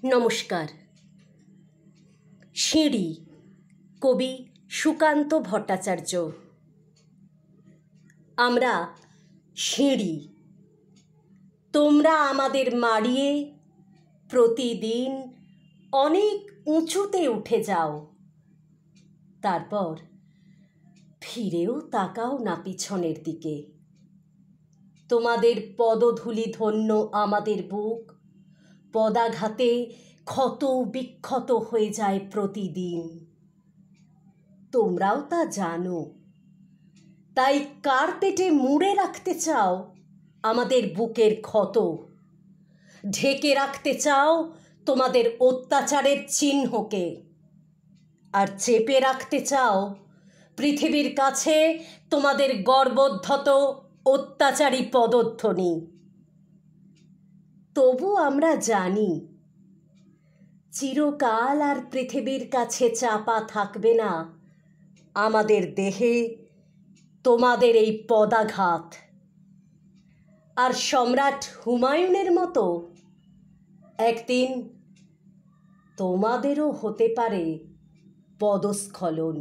নমস্কার। সিঁড়ি, কবি সুকান্ত ভট্টাচার্য। আমরা সিঁড়ি, তোমরা আমাদের মাড়িয়ে প্রতিদিন অনেক উঁচুতে উঠে যাও, তারপর ফিরেও তাকাও না পিছনের দিকে। তোমাদের পদধূলি ধন্য আমাদের বুক, পদাঘাতে ক্ষত বিক্ষত হয়ে যায় প্রতিদিন। তোমরাও তা জানো, তাই কার পেটে মুড়ে রাখতে চাও আমাদের বুকের ক্ষত, ঢেকে রাখতে চাও তোমাদের অত্যাচারের চিহ্নকে, আর চেপে রাখতে চাও পৃথিবীর কাছে তোমাদের গর্বোদ্ধত অত্যাচারী পদধ্বনি। তবু আমরা জানি চিরকাল আর পৃথিবীর কাছে চাপা থাকবে না আমাদের দেহে তোমাদের এই পদাঘাত। আর সম্রাট হুমায়ুনের মতো একদিন তোমাদেরও হতে পারে পদস্খলন।